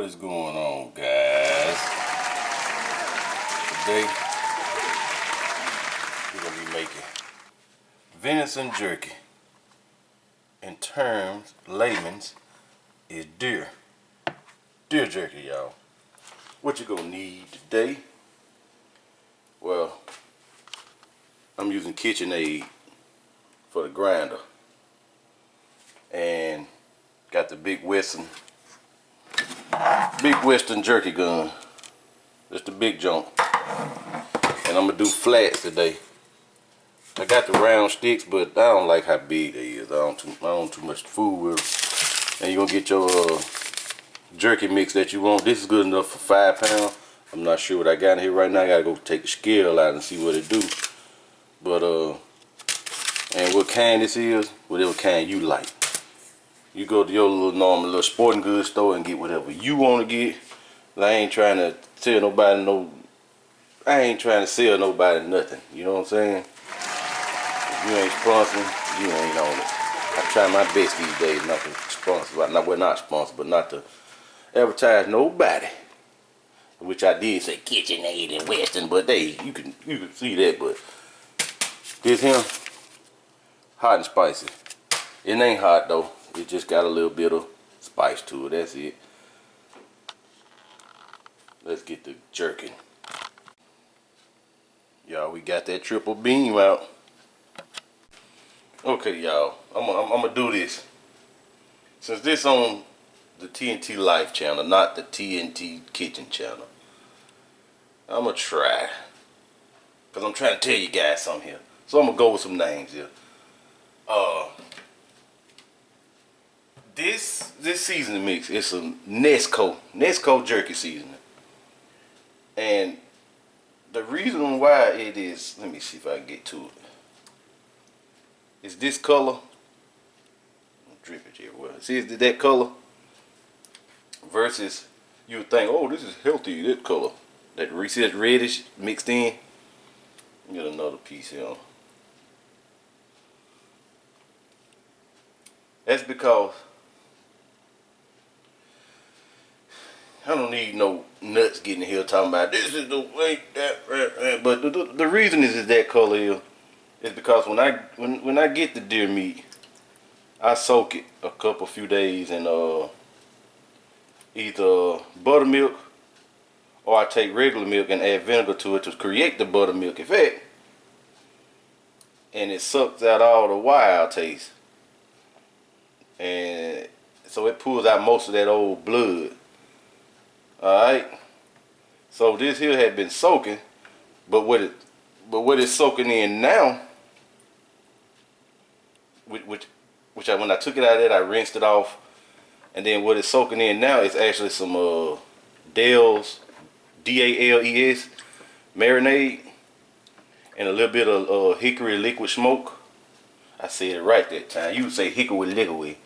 What is going on, guys? Today we're gonna be making venison jerky. In terms, layman's, is deer jerky, y'all. What you gonna need today? Well, I'm using KitchenAid for the grinder, and got the big Western jerky gun. That's the big junk. And I'm gonna do flats today. I got the round sticks, but I don't like how big they is. I don't too much food with them. And you're gonna get your jerky mix that you want. This is good enough for 5 pounds. I'm not sure what I got in here right now. I gotta go take the scale out and see what it do. But and what kind this is, whatever kind you like. You go to your little sporting goods store and get whatever you want to get. I ain't trying to tell nobody I ain't trying to sell nobody nothing. You know what I'm saying? If you ain't sponsoring, you ain't on it. I try my best these days not to sponsor, not sponsor, but not to advertise nobody. Which I did say KitchenAid and Western, but you can see that. But this here, hot and spicy. It ain't hot though. It just got a little bit of spice to it. That's it. Let's get the jerking. Y'all, we got that triple beam out. Okay, y'all. I'm gonna do this. Since this on the TNT Life channel, not the TNT Kitchen channel, I'm gonna try. Cause I'm trying to tell you guys something here. So I'm gonna go with some names here. This seasoning mix is some Nesco jerky seasoning. And the reason why it is, let me see if I can get to it. It's this color. I'll drip it everywhere. See, it's that color versus you would think, oh, this is healthy, that color. That reddish mixed in. Get another piece here. That's because I don't need no nuts getting here talking about this is the way that. But the reason is that color here is because when I get the deer meat, I soak it a few days in either buttermilk or I take regular milk and add vinegar to it to create the buttermilk effect, and it sucks out all the wild taste, and so it pulls out most of that old blood. Alright, so this here had been soaking, but what it's soaking in now, which when I took it out of that, I rinsed it off, and then what it's soaking in now is actually some Dale's DALES marinade and a little bit of hickory liquid smoke. I said it right that time. You would say hickory liquid,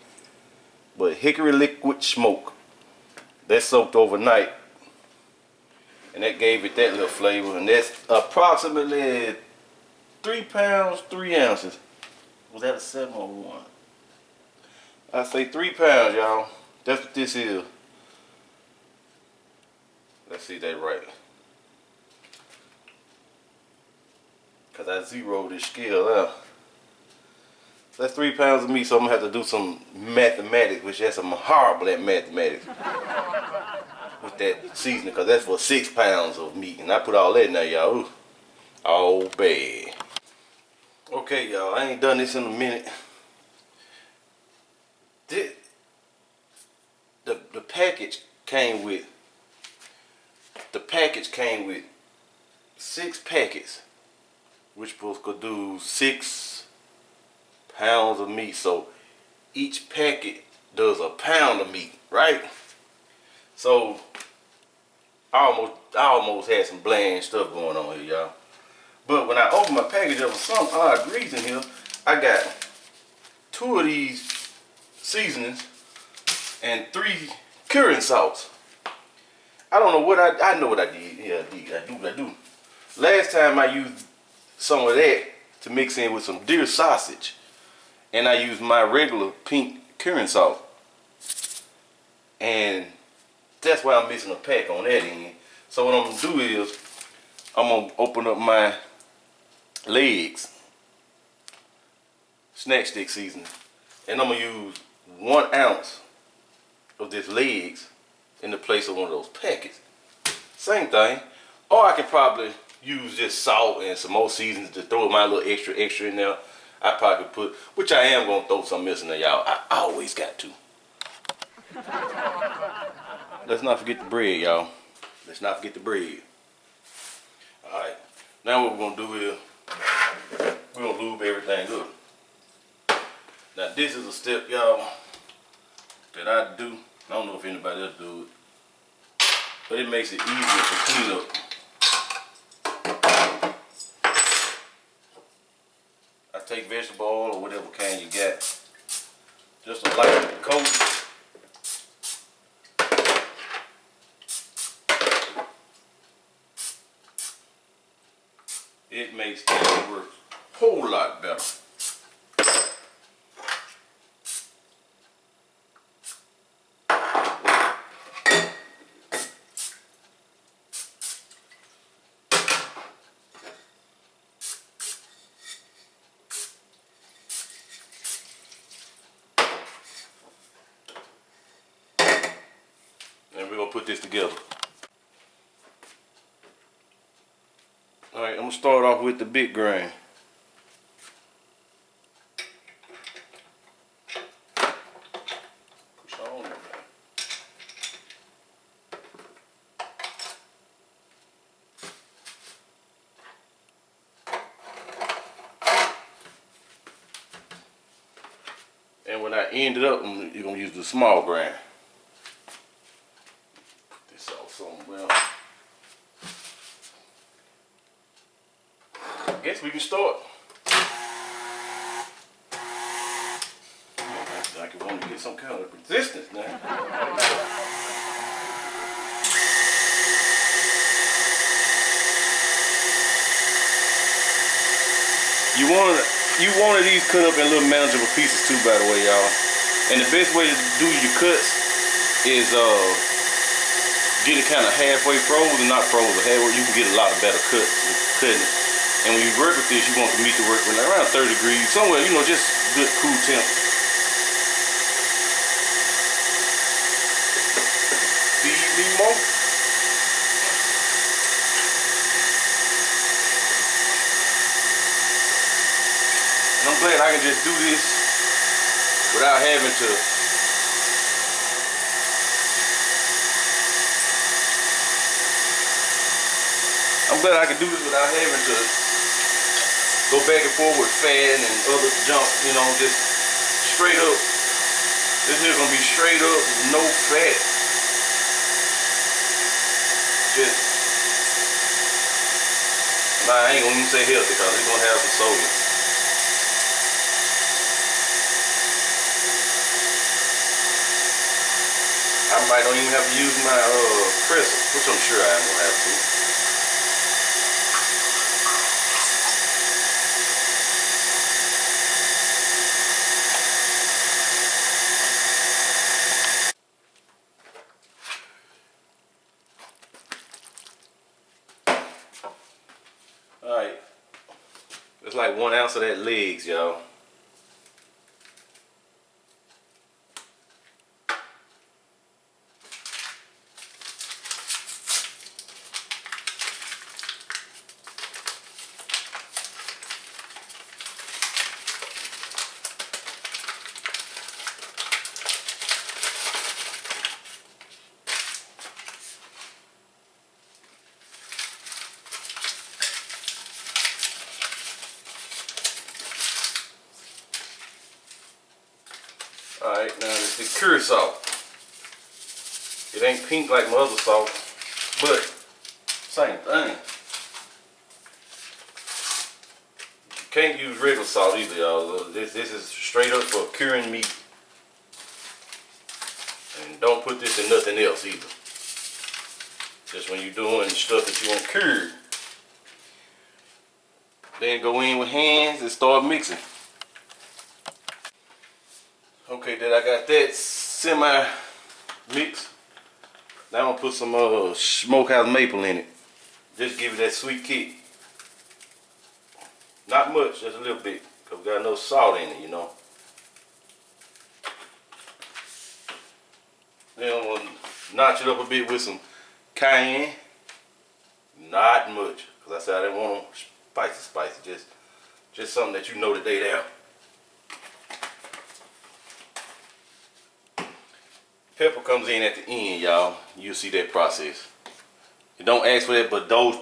but hickory liquid smoke. That soaked overnight, and that gave it that little flavor, and that's approximately 3 pounds, 3 ounces. Was that a 7 or 1? I say 3 pounds, y'all. That's what this is. Let's see that right. Because I zeroed this scale out. That's 3 pounds of meat, so I'm going to have to do some mathematics, which I'm horrible at mathematics. With that seasoning, because that's for 6 pounds of meat. And I put all that in there, y'all. All bad. Okay, y'all, I ain't done this in a minute. The package came with 6 packets, which could do 6 pounds of meat. So each packet does a pound of meat, right? So I almost had some bland stuff going on here, y'all. But when I opened my package, there was some odd reason here. I got 2 of these seasonings and 3 curing salts. I don't know what I know what I did. Yeah, I do. Last time I used some of that to mix in with some deer sausage, and I used my regular pink curing salt. And that's why I'm missing a pack on that end. So what I'm gonna do is I'm gonna open up my legs, snack stick seasoning, and I'm gonna use 1 ounce of this legs in the place of one of those packets. Same thing. Or I can probably use just salt and some more seasonings to throw my little extra in there. I probably could put, which I am gonna throw some else in there, y'all. I always got to. Let's not forget the bread, y'all. Let's not forget the bread. Alright. Now what we're gonna do is we're gonna lube everything up. Now this is a step, y'all, that I do. I don't know if anybody else do it, but it makes it easier to clean up. I take vegetable oil or whatever kind you got, just a light coat. It makes things work a whole lot better. And we're gonna put this together. Alright, I'm gonna start off with the big grain. Push on there. And when I end it up, you're gonna use the small grain. Put this off somewhere. I guess we can start. Like I want to get some kind of resistance now. You wanted these cut up in little manageable pieces too, by the way, y'all. And the best way to do your cuts is get it kind of halfway frozen, not frozen, halfway. You can get a lot of better cuts with cutting it. And when you work with this, you want the meat to work with around 30 degrees, somewhere, you know, just good cool temp. Feed me more. And I'm glad I can just do this without having to go back and forth with fat and other junk, you know, just straight up. This here's gonna be straight up, no fat. Just, I ain't gonna even say healthy because it's gonna have some sodium. I might don't even have to use my presser, which I'm sure I am gonna have to. Alright, it's like 1 ounce of that legs, y'all. Alright, now this is curry salt. It ain't pink like my other salt, but same thing. You can't use regular salt either, y'all. This is straight up for curing meat. And don't put this in nothing else either. Just when you're doing stuff that you want cured. Then go in with hands and start mixing. Okay, then I got that semi mixed. Now I'm gonna put some smokehouse maple in it. Just give it that sweet kick. Not much, just a little bit, cause we got no salt in it, you know. Then I'm gonna notch it up a bit with some cayenne. Not much, cause I said I didn't want them spicy. Just something that you know that they there. Pepper comes in at the end, y'all. You'll see that process. You don't ask for that, but those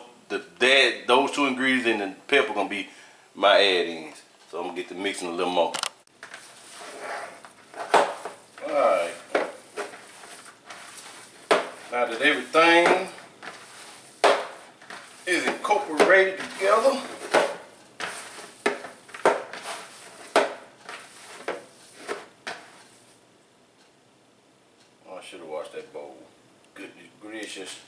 two ingredients and the pepper gonna be my add-ins. So I'm gonna get to mixing a little more. Alright. Now that everything is incorporated together, I should have washed that bowl. Goodness gracious.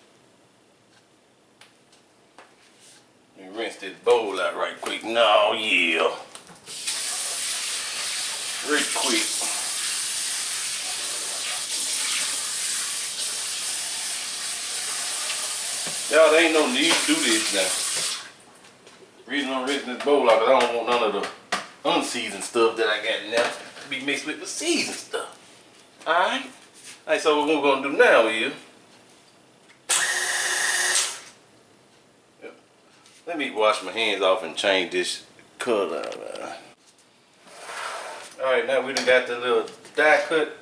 Let me rinse this bowl out right quick. No, yeah. Real quick. Y'all, there ain't no need to do this now. The reason I'm rinsing this bowl out, because I don't want none of the unseasoned stuff that I got in there to be mixed with the seasoned stuff. Alright? Alright, so what we're going to do now is, let me wash my hands off and change this color. Alright, now we done got the little die cut,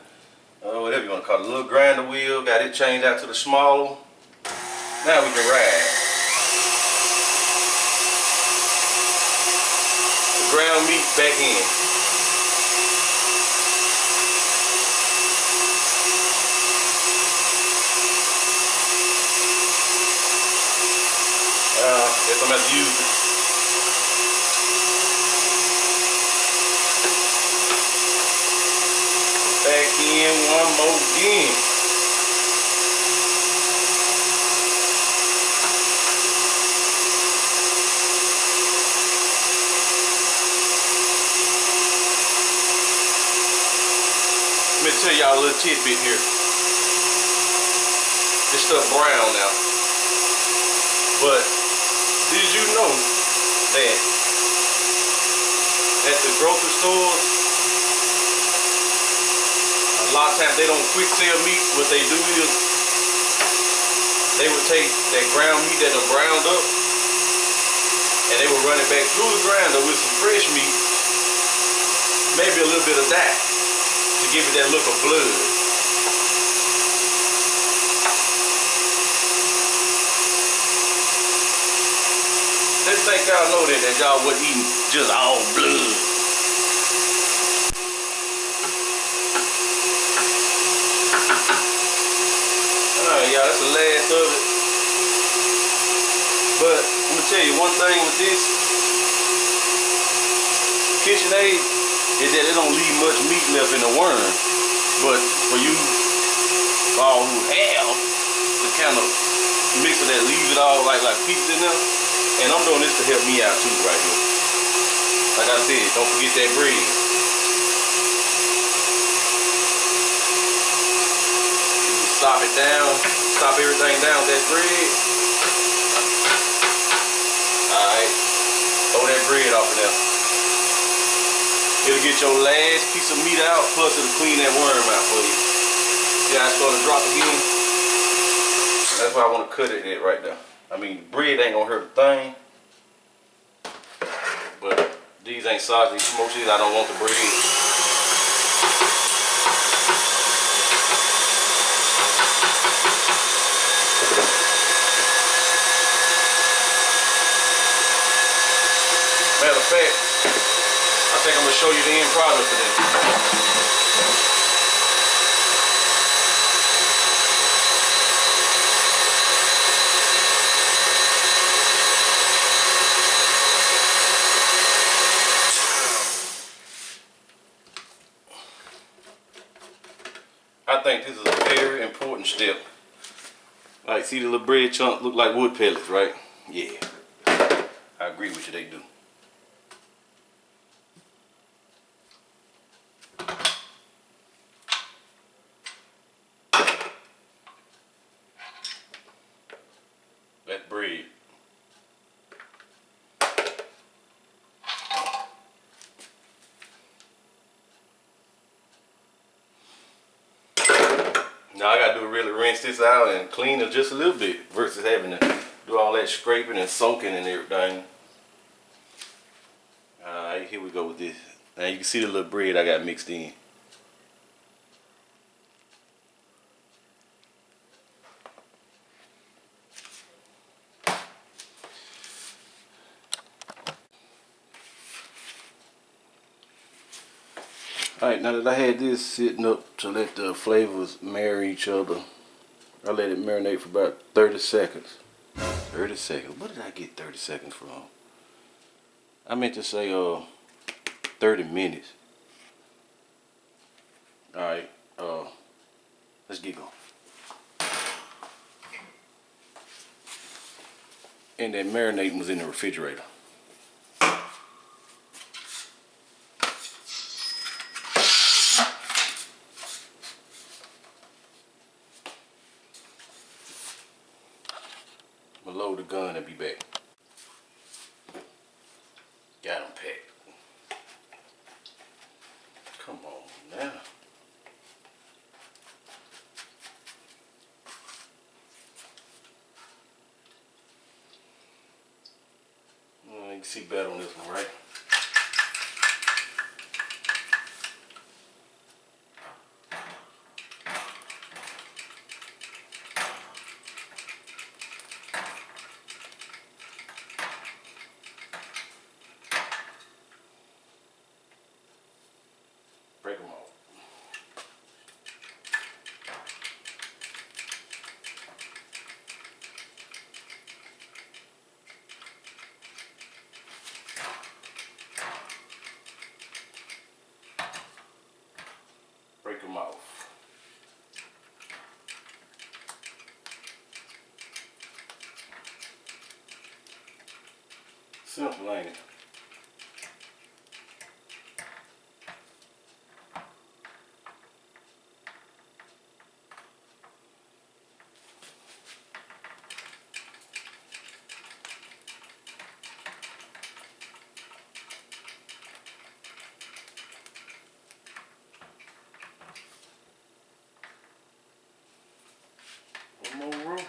whatever you want to call it, the little grinder wheel, got it changed out to the smaller. Now we can ride. The ground meat back in. Guess I'm going to have to use it. Back in one more again. Let me tell y'all a little tidbit here. This stuff brown now. But did you know that at the grocery stores, a lot of times they don't quick sell meat. What they do is they would take that ground meat that are browned up and they would run it back through the grinder with some fresh meat, maybe a little bit of that to give it that look of blood. Let's think y'all know that y'all wasn't eating just all blood. Alright, y'all, that's the last of it. But I'm gonna tell you one thing with this KitchenAid is that it don't leave much meat left in the worm. But for you all who have the kind of mixer that leaves it all like pieces in there. And I'm doing this to help me out too right here. Like I said, don't forget that bread. Stop it down, stop everything down with that bread. Alright, throw that bread off of there. It'll get your last piece of meat out, plus it'll clean that worm out for you. See how it's starting to drop again? That's why I want to cut it at right there. I mean, bread ain't gonna hurt a thing, but these ain't sausage smoked cheese. I don't want the bread. Matter of fact, I think I'm gonna show you the end product today. I think this is a very important step. Like, see the little bread chunk look like wood pellets, right? Yeah, I agree with you, they do. Now I gotta really rinse this out and clean it just a little bit versus having to do all that scraping and soaking and everything. Alright, here we go with this. Now you can see the little bread I got mixed in. Alright, now that I had this sitting up to let the flavors marry each other, I let it marinate for about 30 seconds. 30 seconds. What did I get 30 seconds from? I meant to say 30 minutes. Alright, let's get going. And that marinating was in the refrigerator. I'm gonna load the gun and be back. Got them packed. Come on now. You can see better on this one, right? Break them off. Break them off. Simple, ain't it? One more row.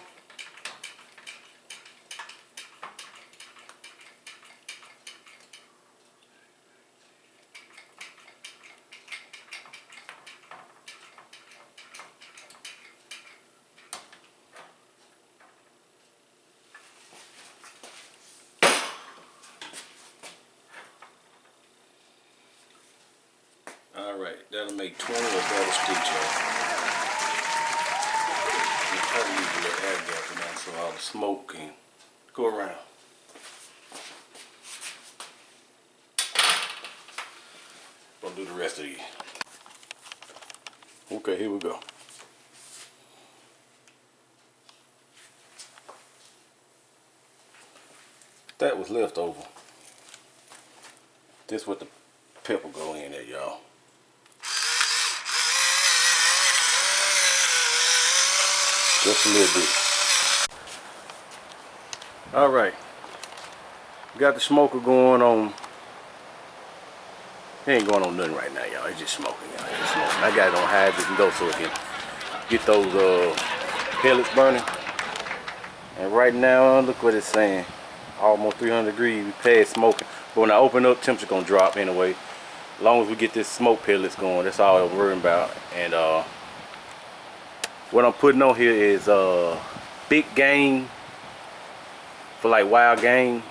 Alright, that'll make 20 of better sticks, y'all. You probably need a little air gap in there so all the smoke can go around. Gonna do the rest of these. Okay, here we go. That was left over. This what the pepper go in there, y'all. Just a little bit. Alright. Got the smoker going on. It ain't going on nothing right now, y'all. It's just smoking, y'all. It's just smoking. I got it on high as it can go so it can get those pellets burning. And right now, look what it's saying. Almost 300 degrees. We past smoking. But when I open up, temperature gonna drop anyway. As long as we get this smoke pellets going, that's all I'm worrying about. And what I'm putting on here is big game for like wild game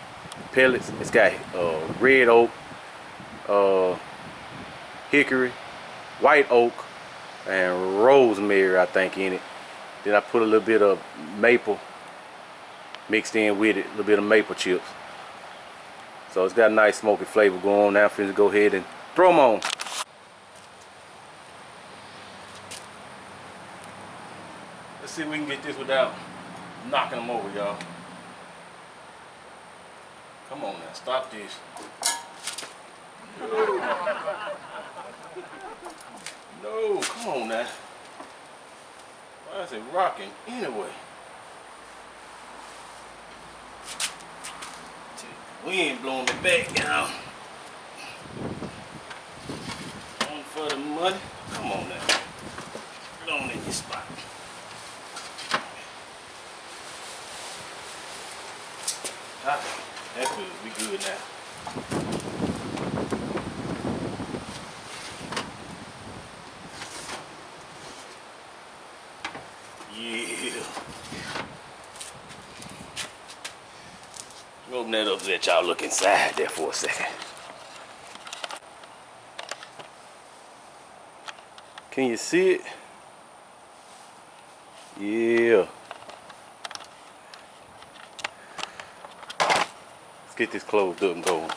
pellets. It's got red oak, hickory, white oak, and rosemary, I think, in it. Then I put a little bit of maple mixed in with it, a little bit of maple chips. So it's got a nice smoky flavor going on. Now I'm finna go ahead and throw them on. Let's see if we can get this without knocking them over, y'all. Come on now, stop this. No, come on now. Why is it rocking anyway? Wind blowing me back, y'all. On for the money. Come on now. Alone in this spot. Alright, that's good. We good now. Yeah. Open that up, let y'all look inside there for a second. Can you see it? Yeah. Let's get this closed up and going.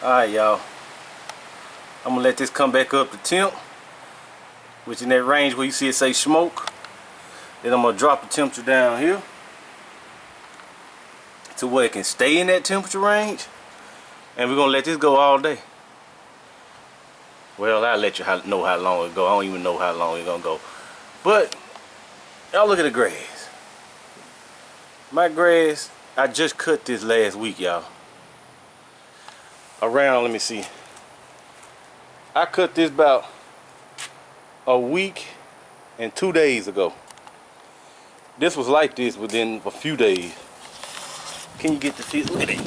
Alright, y'all. I'm gonna let this come back up to temp, which in that range where you see it say smoke. Then I'm gonna drop the temperature down here to where it can stay in that temperature range. And we're gonna let this go all day. Well, I'll let you know how long it go. I don't even know how long it's gonna go. But y'all look at the grass. My grass, I just cut this last week, y'all. Around, let me see. I cut this about a week and 2 days ago. This was like this within a few days. Can you get to see it? Look at it.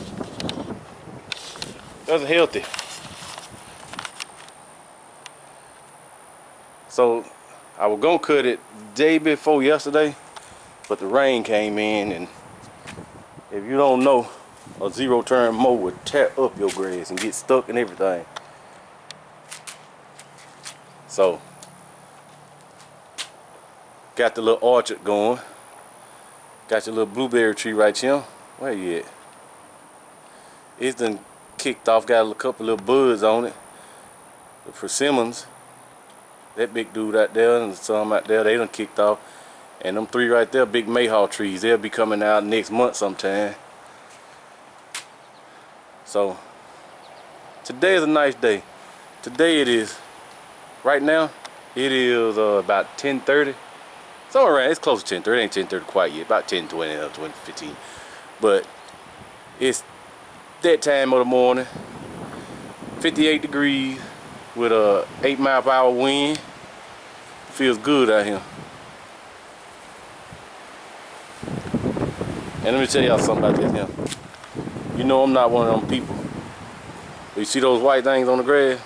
That's healthy. So I was gonna cut it day before yesterday, but the rain came in, and if you don't know, a zero turn mower would tear up your grass and get stuck and everything. So got the little orchard going. Got your little blueberry tree right here. Where you at? It's done kicked off, got a couple little buds on it. The persimmons, that big dude out there and some out there, they done kicked off. And them three right there, big mayhaw trees, they'll be coming out next month sometime. So today is a nice day. Today it is, right now, it is about 10:30. Somewhere around, it's close to 10:30, ain't 10:30 quite yet, about 10:20 or 20:15. But it's that time of the morning, 58 degrees with a 8-mile-per-hour wind. Feels good out here. And let me tell y'all something about this here. You know I'm not one of them people. But you see those white things on the grass?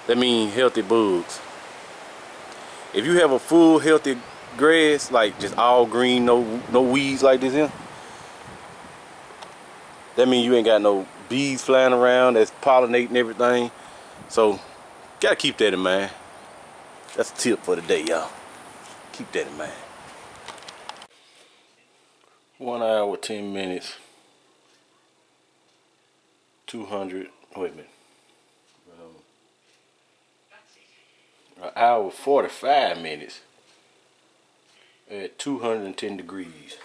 That means healthy bugs. If you have a full healthy grass, like just all green, no weeds like this here, that means you ain't got no bees flying around that's pollinating everything. So gotta keep that in mind. That's a tip for the day, y'all. Keep that in mind. 1 hour 10 minutes. 200. Wait a minute. An hour 45 minutes at 210 degrees.